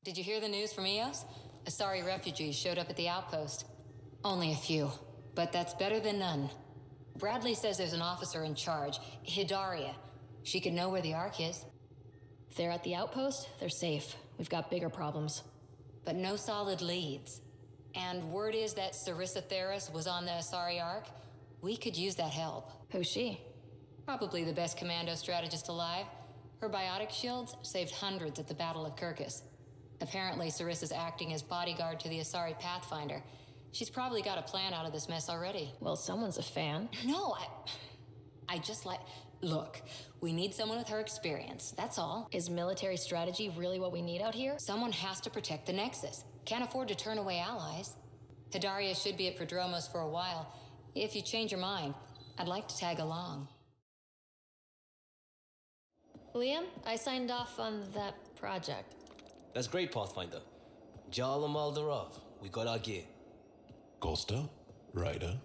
Did you hear the news from Eos? Asari refugees showed up at the outpost. Only a few, but that's better than none. Bradley says there's an officer in charge, Hidaria. She could know where the Ark is. If they're at the outpost, they're safe. We've got bigger problems. But no solid leads. And word is that Sarissa Theris was on the Asari Ark. We could use that help. Who's she? Probably the best commando strategist alive. Her biotic shields saved hundreds at the Battle of Kirkus. Apparently, Sarissa's acting as bodyguard to the Asari Pathfinder. She's probably got a plan out of this mess already. Well, someone's a fan. No, I just like... Look, we need someone with her experience, that's all. Is military strategy really what we need out here? Someone has to protect the Nexus. Can't afford to turn away allies. Hidaria should be at Prodromos for a while. If you change your mind, I'd like to tag along. Liam, I signed off on that project. That's great, Pathfinder. Jala Maldarov, we got our gear. Costa? Ryder?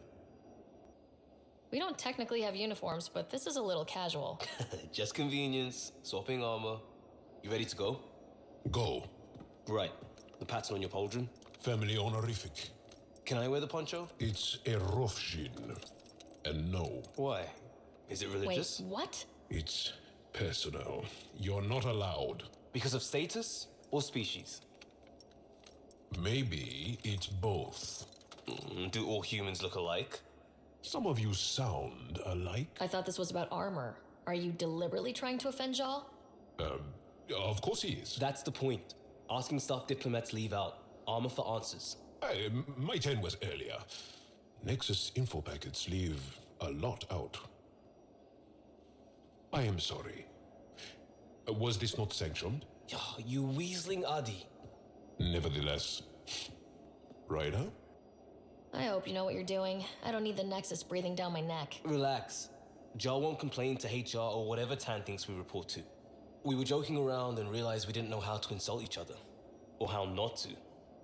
We don't technically have uniforms, but this is a little casual. Just convenience, swapping armor. You ready to go? Go. Right. The pattern on your pauldron? Family honorific. Can I wear the poncho? It's a Rofshin. And no. Why? Is it religious? Wait, what? It's personal. You're not allowed. Because of status or species? Maybe it's both. Do all humans look alike? Some of you sound alike. I thought this was about armor. Are you deliberately trying to offend Jal? Of course he is. That's the point. Asking stuff diplomats leave out. Armor for answers. My turn was earlier. Nexus info packets leave a lot out. I am sorry. Was this not sanctioned? You weaseling Adi. Nevertheless. Ryder? I hope you know what you're doing. I don't need the Nexus breathing down my neck. Relax. Jar won't complain to HR or whatever Tan thinks we report to. We were joking around and realized we didn't know how to insult each other. Or how not to.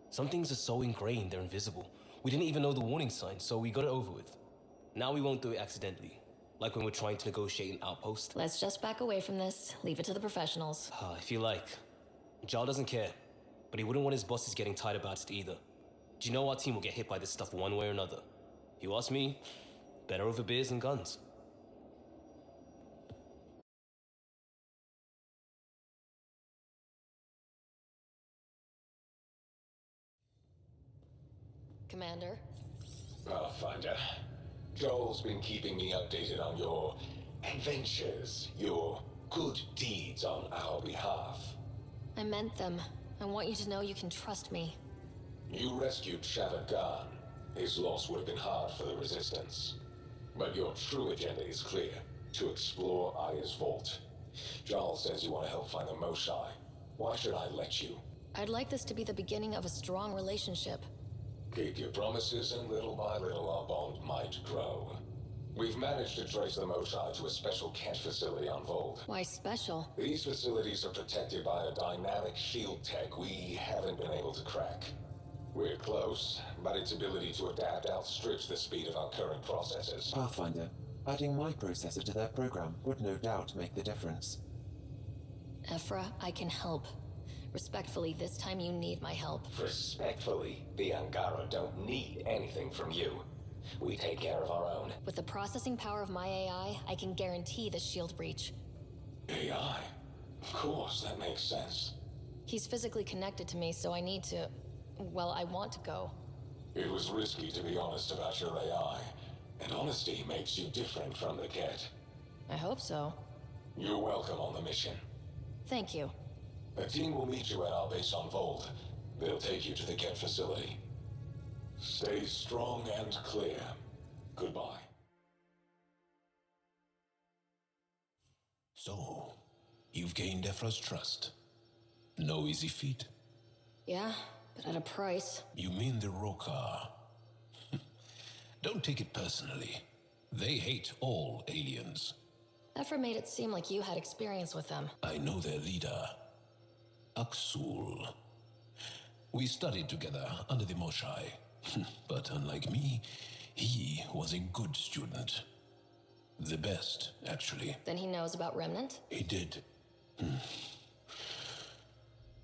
Some things are so ingrained they're invisible. We didn't even know the warning signs, so we got it over with. Now we won't do it accidentally. Like when we're trying to negotiate an outpost. Let's just back away from this. Leave it to the professionals. If you like. Jar doesn't care. But he wouldn't want his bosses getting tired about it either. Do you know our team will get hit by this stuff one way or another? You ask me, better over beers and guns. Commander? Pathfinder, Joel's been keeping me updated on your adventures, your good deeds on our behalf. I meant them. I want you to know you can trust me. You rescued Shavad Khan. His loss would have been hard for the Resistance. But your true agenda is clear, to explore Aya's vault. Jarl says you want to help find the Moshai. Why should I let you? I'd like this to be the beginning of a strong relationship. Keep your promises, and little by little our bond might grow. We've managed to trace the Moshai to a special Kent facility on Vold. Why special? These facilities are protected by a dynamic shield tech we haven't been able to crack. We're close, but its ability to adapt outstrips the speed of our current processors. Pathfinder, adding my processor to their program would no doubt make the difference. Ephra, I can help. Respectfully, this time you need my help. Respectfully, the Angara don't need anything from you. We take care of our own. With the processing power of my AI, I can guarantee the shield breach. AI? Of course, that makes sense. He's physically connected to me, so I need to... Well, I want to go. It was risky to be honest about your AI, and honesty makes you different from the Ket. I hope so. You're welcome on the mission. Thank you. A team will meet you at our base on Vold. They'll take you to the Ket facility. Stay strong and clear. Goodbye. So, you've gained Ephra's trust. No easy feat. Yeah, but at a price. You mean the Rokar? Don't take it personally. They hate all aliens. Ephra made it seem like you had experience with them. I know their leader, Aksul. We studied together under the Moshai. But unlike me, he was a good student. The best, actually. Then he knows about Remnant? He did.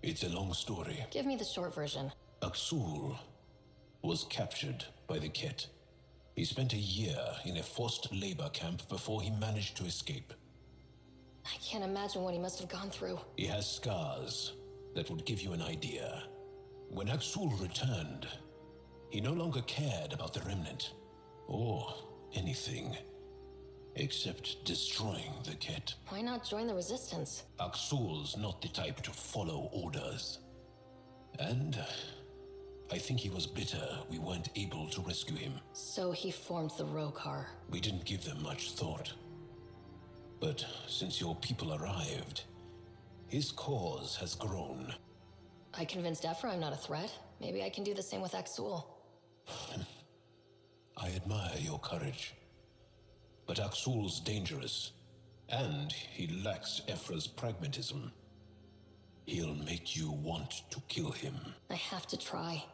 It's a long story. Give me the short version. Aksul was captured by the Ket. He spent a year in a forced labor camp before he managed to escape. I can't imagine what he must have gone through. He has scars that would give you an idea. When Aksul returned, he no longer cared about the Remnant, or anything, except destroying the Ket. Why not join the Resistance? Aksul's not the type to follow orders. And I think he was bitter we weren't able to rescue him. So he formed the Rokar. We didn't give them much thought. But since your people arrived, his cause has grown. I convinced Ephra I'm not a threat. Maybe I can do the same with Aksul. I admire your courage. But Aksul's dangerous, and he lacks Ephra's pragmatism. He'll make you want to kill him. I have to try.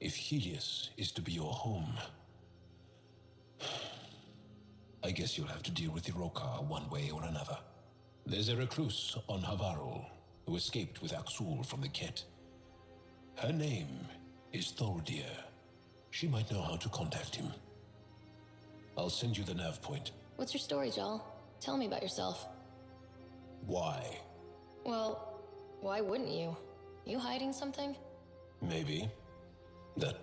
If Helios is to be your home, I guess you'll have to deal with the Rokar one way or another. There's a recluse on Havarul who escaped with Aksul from the Ket. Her name is Thordir. She might know how to contact him. I'll send you the nav point. What's your story, Jal? Tell me about yourself. Why? Well, why wouldn't you? You hiding something? Maybe. That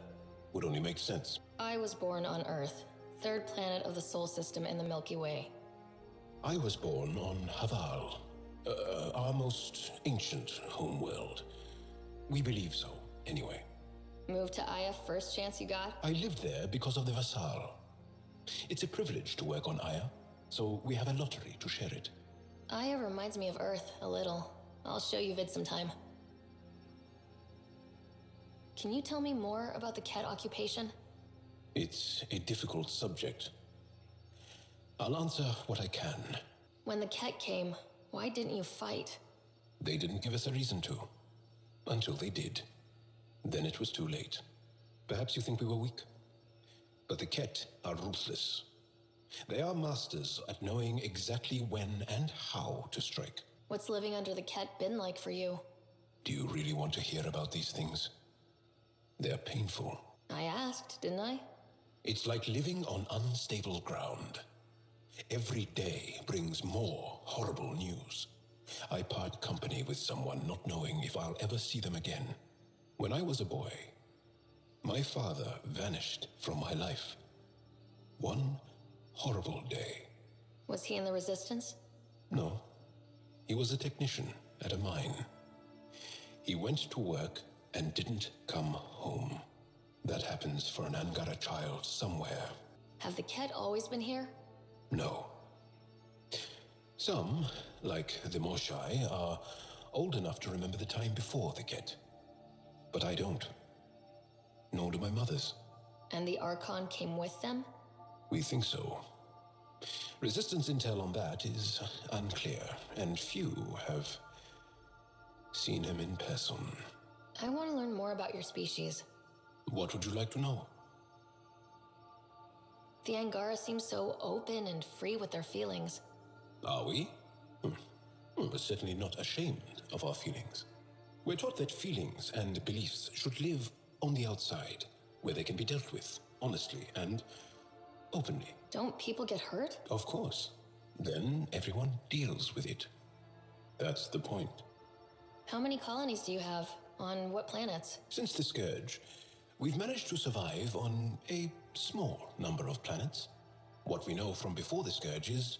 would only make sense. I was born on Earth, third planet of the Sol system in the Milky Way. I was born on Haval, our most ancient homeworld. We believe so, anyway. Moved to Aya first chance you got? I lived there because of the Vassal. It's a privilege to work on Aya, so we have a lottery to share it. Aya reminds me of Earth, a little. I'll show you vid sometime. Can you tell me more about the Ket occupation? It's a difficult subject. I'll answer what I can. When the Ket came, why didn't you fight? They didn't give us a reason to. Until they did. Then it was too late. Perhaps you think we were weak. But the Ket are ruthless. They are masters at knowing exactly when and how to strike. What's living under the Ket been like for you? Do you really want to hear about these things? They're painful. I asked, didn't I? It's like living on unstable ground. Every day brings more horrible news. I part company with someone not knowing if I'll ever see them again. When I was a boy, my father vanished from my life. One horrible day. Was he in the Resistance? No. He was a technician at a mine. He went to work and didn't come home. That happens for an Angara child somewhere. Have the Ket always been here? No. Some, like the Moshai, are old enough to remember the time before the Ket. But I don't. Nor do my mothers. And the Archon came with them? We think so. Resistance intel on that is unclear, and few have seen him in person. I want to learn more about your species. What would you like to know? The Angara seem so open and free with their feelings. Are we? We're certainly not ashamed of our feelings. We're taught that feelings and beliefs should live on the outside, where they can be dealt with, honestly and openly. Don't people get hurt? Of course. Then everyone deals with it. That's the point. How many colonies do you have? On what planets? Since the Scourge, we've managed to survive on a small number of planets. What we know from before the Scourge is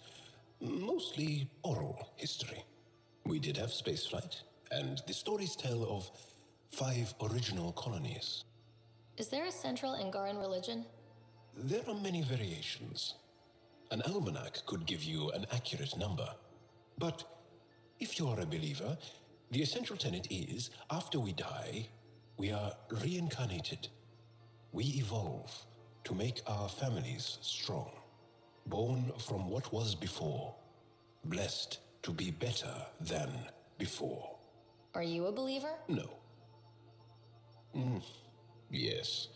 mostly oral history. We did have spaceflight, and the stories tell of 5 original colonies. Is there a central Angaran religion? There are many variations. An almanac could give you an accurate number. But if you're a believer, the essential tenet is, after we die, we are reincarnated. We evolve to make our families strong. Born from what was before, blessed to be better than before. Are you a believer? No. Yes.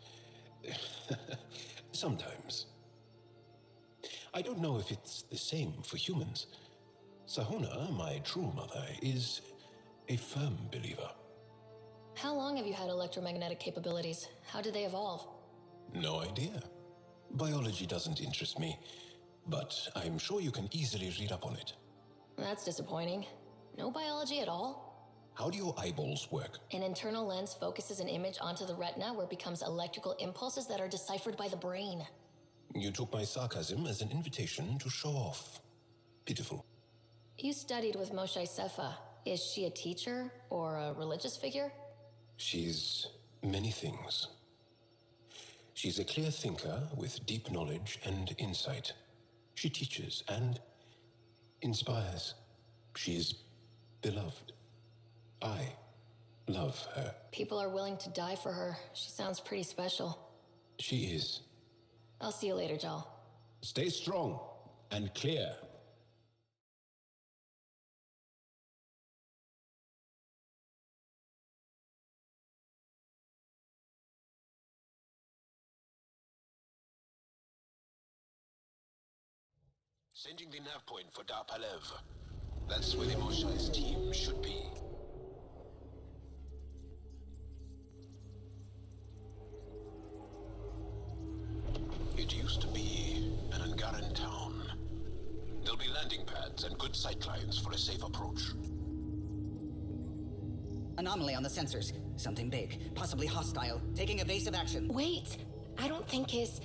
Sometimes. I don't know if it's the same for humans. Sahuna, my true mother, is a firm believer. How long have you had electromagnetic capabilities? How did they evolve? No idea. Biology doesn't interest me, but I'm sure you can easily read up on it. That's disappointing. No biology at all? How do your eyeballs work? An internal lens focuses an image onto the retina where it becomes electrical impulses that are deciphered by the brain. You took my sarcasm as an invitation to show off. Pitiful. You studied with Moshe Sefa. Is she a teacher or a religious figure? She's many things. She's a clear thinker with deep knowledge and insight. She teaches and inspires. She's beloved. I love her. People are willing to die for her. She sounds pretty special. She is. I'll see you later, Jal. Stay strong and clear. Sending the nav point for Dar Palev. That's where the Moshai's team should be. It used to be an Angaran town. There'll be landing pads and good sightlines for a safe approach. Anomaly on the sensors. Something big, possibly hostile, taking evasive action. Wait! I don't think his...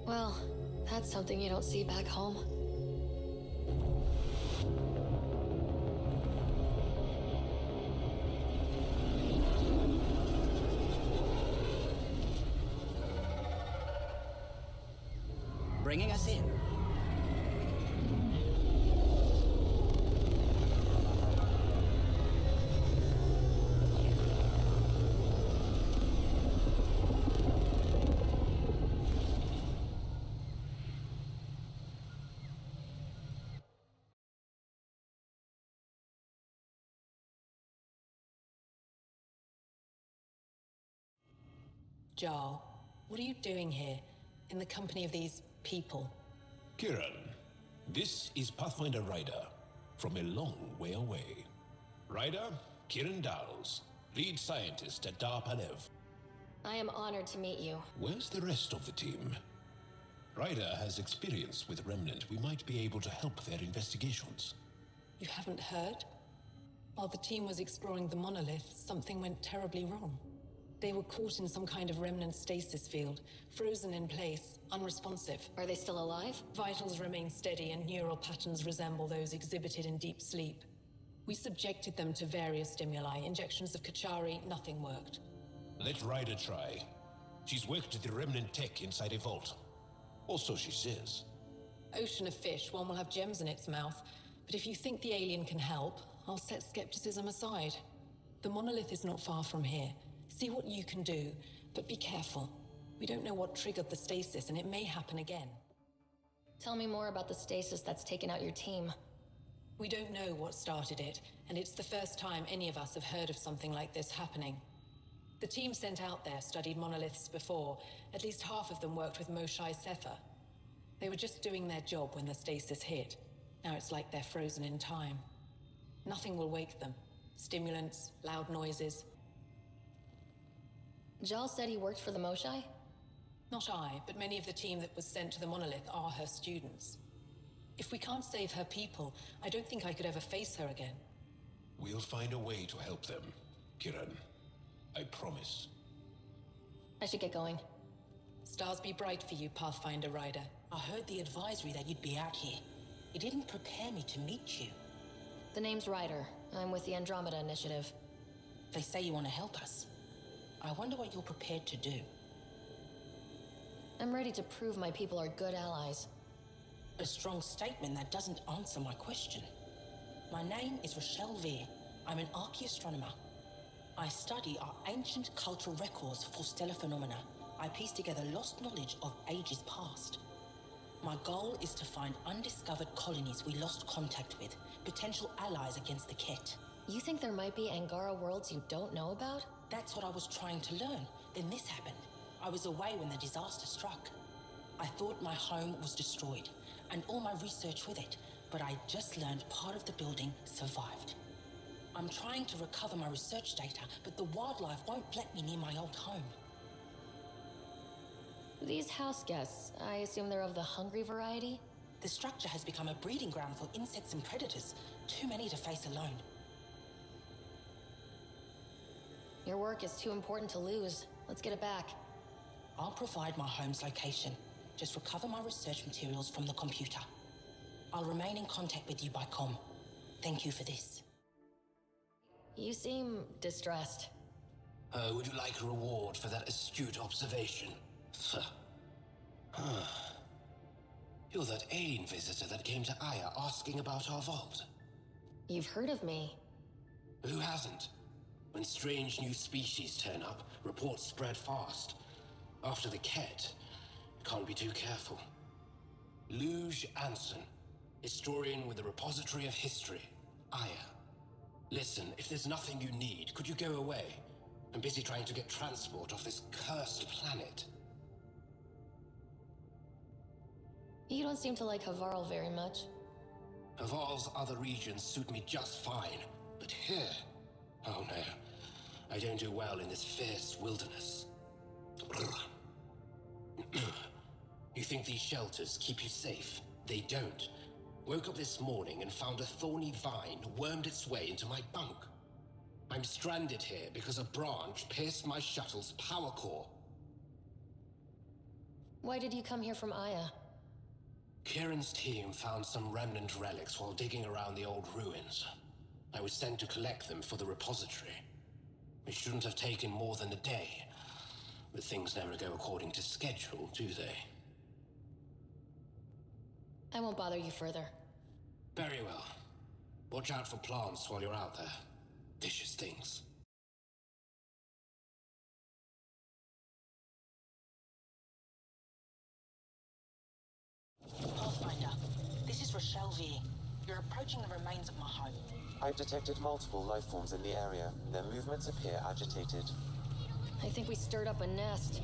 Well, that's something you don't see back home. Bringing us in. Jarl, what are you doing here, in the company of these people? Kiran, this is Pathfinder Ryder, from a long way away. Ryder, Kiran Dals, lead scientist at Dar Palev. I am honored to meet you. Where's the rest of the team? Ryder has experience with Remnant. We might be able to help their investigations. You haven't heard? While the team was exploring the monolith, something went terribly wrong. They were caught in some kind of remnant stasis field, frozen in place, unresponsive. Are they still alive? Vitals remain steady and neural patterns resemble those exhibited in deep sleep. We subjected them to various stimuli, injections of Kachari, nothing worked. Let Ryder try. She's worked at the remnant tech inside a vault. Or so she says. Ocean of fish, one will have gems in its mouth. But if you think the alien can help, I'll set skepticism aside. The monolith is not far from here. See what you can do, but be careful. We don't know what triggered the stasis, and it may happen again. Tell me more about the stasis that's taken out your team. We don't know what started it, and it's the first time any of us have heard of something like this happening. The team sent out there studied monoliths before. At least half of them worked with Moshe Sefa. They were just doing their job when the stasis hit. Now it's like they're frozen in time. Nothing will wake them. Stimulants, loud noises. Jal said he worked for the Moshe? Not I, but many of the team that was sent to the monolith are her students. If we can't save her people, I don't think I could ever face her again. We'll find a way to help them, Kiran. I promise. I should get going. Stars be bright for you, Pathfinder Ryder. I heard the advisory that you'd be out here. It didn't prepare me to meet you. The name's Ryder. I'm with the Andromeda Initiative. They say you want to help us. I wonder what you're prepared to do. I'm ready to prove my people are good allies. A strong statement that doesn't answer my question. My name is Rochelle Veer. I'm an archaeoastronomer. I study our ancient cultural records for stellar phenomena. I piece together lost knowledge of ages past. My goal is to find undiscovered colonies we lost contact with, potential allies against the Ket. You think there might be Angara worlds you don't know about? That's what I was trying to learn. Then this happened. I was away when the disaster struck. I thought my home was destroyed, and all my research with it, but I just learned part of the building survived. I'm trying to recover my research data, but the wildlife won't let me near my old home. These house guests, I assume they're of the hungry variety? The structure has become a breeding ground for insects and predators, too many to face alone. Your work is too important to lose. Let's get it back. I'll provide my home's location. Just recover my research materials from the computer. I'll remain in contact with you by comm. Thank you for this. You seem distressed. Would you like a reward for that astute observation? You're that alien visitor that came to Aya asking about our vault. You've heard of me. Who hasn't? When strange new species turn up, reports spread fast. After the Ket, you can't be too careful. Luge Anson, historian with the Repository of History, Aya. Listen, if there's nothing you need, could you go away? I'm busy trying to get transport off this cursed planet. You don't seem to like Havarl very much. Havarl's other regions suit me just fine, but here... Oh no, I don't do well in this fierce wilderness. You think these shelters keep you safe? They don't. Woke up this morning and found a thorny vine wormed its way into my bunk. I'm stranded here because a branch pierced my shuttle's power core. Why did you come here from Aya? Kieran's team found some remnant relics while digging around the old ruins. I was sent to collect them for the repository. It shouldn't have taken more than a day, but things never go according to schedule, do they? I won't bother you further. Very well. Watch out for plants while you're out there. Vicious things. Pathfinder, this is Rochelle V. You're approaching the remains of my home. I've detected multiple life forms in the area. Their movements appear agitated. I think we stirred up a nest.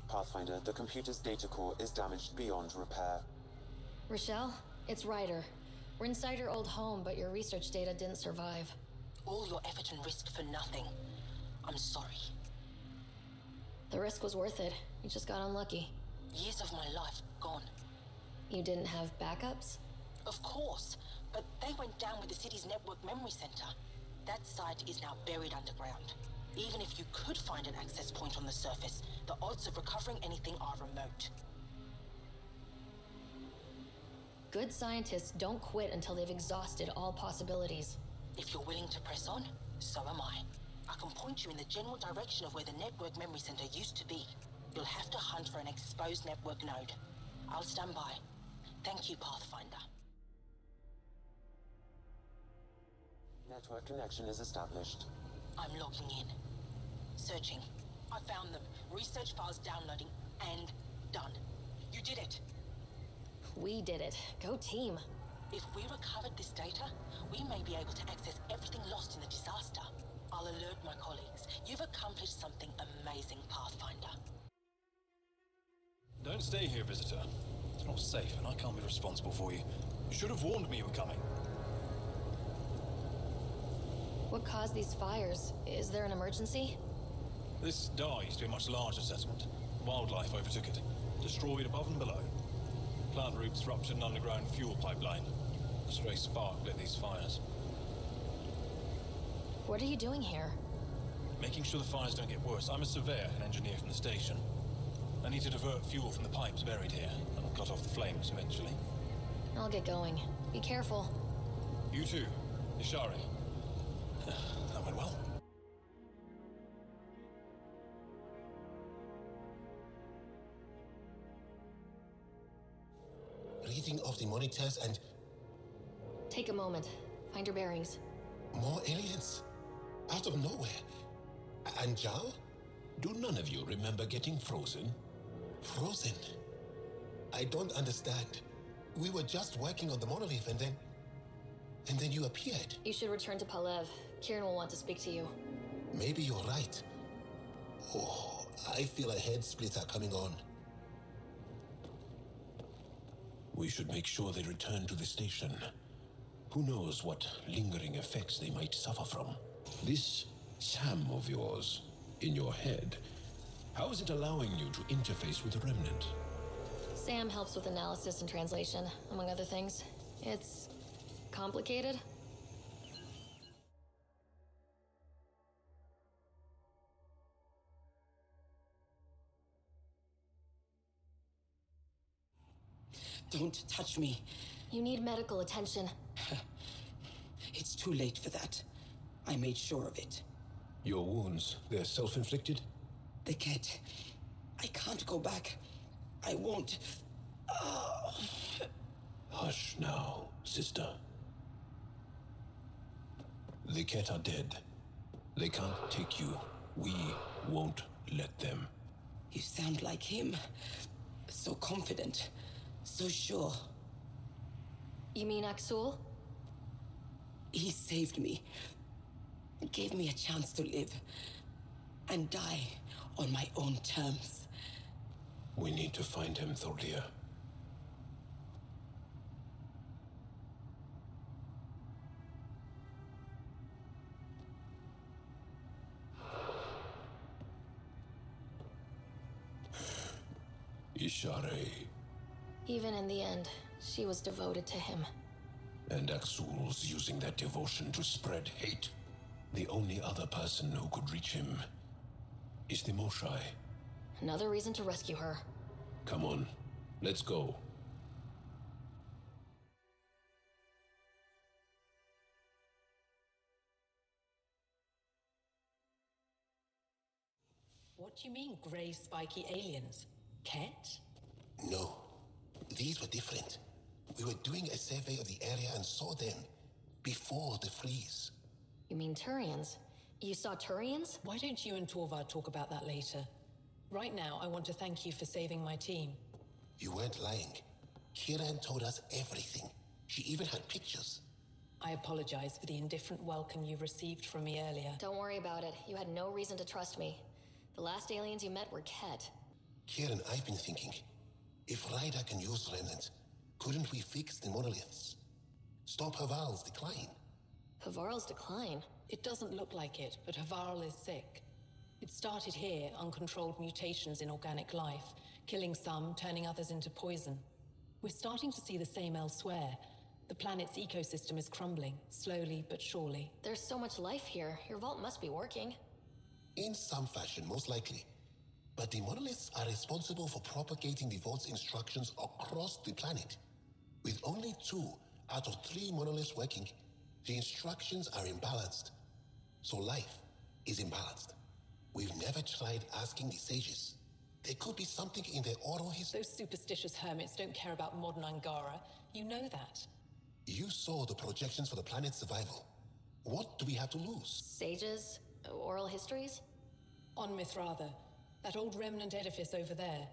Pathfinder, the computer's data core is damaged beyond repair. Rochelle, it's Ryder. We're inside your old home, but your research data didn't survive. All your effort and risk for nothing. I'm sorry. The risk was worth it. You just got unlucky. Years of my life gone. You didn't have backups? Of course, but they went down with the city's network memory center. That site is now buried underground. Even if you could find an access point on the surface, the odds of recovering anything are remote. Good scientists don't quit until they've exhausted all possibilities. If you're willing to press on, so am I. I can point you in the general direction of where the network memory center used to be. You'll have to hunt for an exposed network node. I'll stand by. Thank you, Pathfinder. Network connection is established. I'm logging in. Searching. I found them. Research files downloading and done. You did it. We did it. Go team. If we recovered this data, we may be able to access everything lost in the disaster. I'll alert my colleagues. You've accomplished something amazing, Pathfinder. Don't stay here, visitor. It's not safe, and I can't be responsible for you. You should have warned me you were coming. What caused these fires? Is there an emergency? This Dar used to be a much larger settlement. Wildlife overtook it, destroyed above and below. Plant roots ruptured an underground fuel pipeline. A stray spark lit these fires. What are you doing here? Making sure the fires don't get worse. I'm a surveyor and engineer from the station. I need to divert fuel from the pipes buried here, and I'll cut off the flames eventually. I'll get going. Be careful. You too, Ishari. That went well. Reading of the monitors and Take a moment. Find your bearings. more aliens. Out of nowhere. And Jal? Do none of you remember getting frozen? Frozen. I don't understand. We were just working on the monolith and then you appeared. You should return to Palev. Kieran will want to speak to you. Maybe you're right. Oh, I feel a head splitter coming on. We should make sure they return to the station. Who knows what lingering effects they might suffer from. This Sam of yours, in your head, how is it allowing you to interface with the Remnant? Sam helps with analysis and translation, among other things. It's complicated. Don't touch me. You need medical attention. It's too late for that. I made sure of it. Your wounds, they're self-inflicted? The cat. I can't go back. I won't. Oh. Hush now, sister. The cat are dead. They can't take you. We won't let them. You sound like him. So confident. So sure. You mean Axul? He saved me. Gave me a chance to live. And die on my own terms. We need to find him, Thorlia. Ishare. Even in the end, she was devoted to him. And Axul's using that devotion to spread hate. The only other person who could reach him is the Moshai. Another reason to rescue her. Come on, let's go. What do you mean, grey spiky aliens? Ket? No, these were different. We were doing a survey of the area and saw them before the freeze. You mean Turians? You saw Turians? Why don't you and Torvald talk about that later? Right now, I want to thank you for saving my team. You weren't lying. Kieran told us everything. She even had pictures. I apologize for the indifferent welcome you received from me earlier. Don't worry about it. You had no reason to trust me. The last aliens you met were Ket. Kieran, I've been thinking, if Ryder can use remnants, couldn't we fix the monoliths? Stop Haval's decline? Havarl's decline? It doesn't look like it, but Havarl is sick. It started here, uncontrolled mutations in organic life, killing some, turning others into poison. We're starting to see the same elsewhere. The planet's ecosystem is crumbling, slowly but surely. There's so much life here. Your vault must be working. In some fashion, most likely. But the monoliths are responsible for propagating the vault's instructions across the planet. With only 2 out of 3 monoliths working, the instructions are imbalanced. So life is imbalanced. We've never tried asking the sages. There could be something in their oral history. Those superstitious hermits don't care about modern Angara. You know that. You saw the projections for the planet's survival. What do we have to lose? Sages? Oral histories? On Mithratha, that old remnant edifice over there.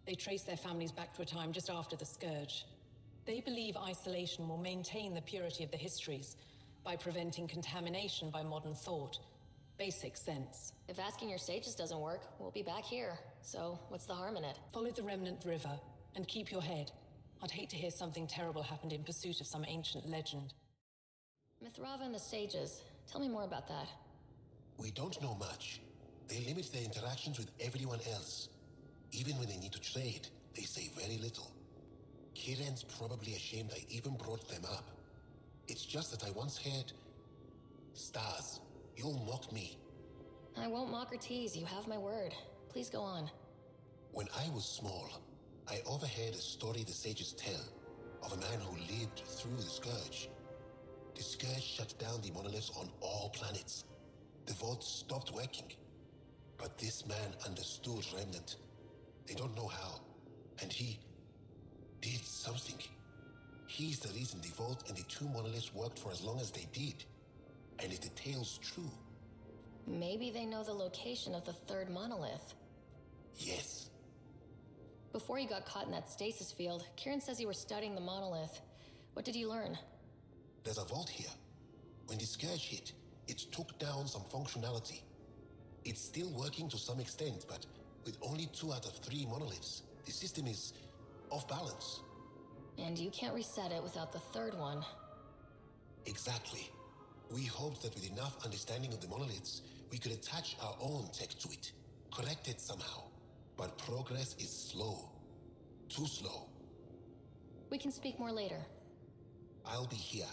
They trace their families back to a time just after the Scourge. They believe isolation will maintain the purity of the histories by preventing contamination by modern thought. Basic sense. If asking your sages doesn't work, we'll be back here. So, what's the harm in it? Follow the remnant river, and keep your head. I'd hate to hear something terrible happened in pursuit of some ancient legend. Mithratha and the sages. Tell me more about that. We don't know much. They limit their interactions with everyone else. Even when they need to trade, they say very little. Kieran's probably ashamed I even brought them up. It's just that I once heard... Stars, you'll mock me. I won't mock or tease, you have my word. Please go on. When I was small, I overheard a story the sages tell of a man who lived through the Scourge. The Scourge shut down the monoliths on all planets. The vault stopped working. But this man understood Remnant. They don't know how. And he did something. He's the reason the vault and the 2 monoliths worked for as long as they did. And if the tale's true... Maybe they know the location of the 3rd monolith. Yes. Before you got caught in that stasis field, Kieran says you were studying the monolith. What did you learn? There's a vault here. When the scourge hit, it took down some functionality. It's still working to some extent, but with only 2 out of 3 monoliths, the system is off balance. And you can't reset it without the third one. Exactly. We hoped that with enough understanding of the monoliths, we could attach our own tech to it, correct it somehow. But progress is slow. Too slow. We can speak more later. I'll be here.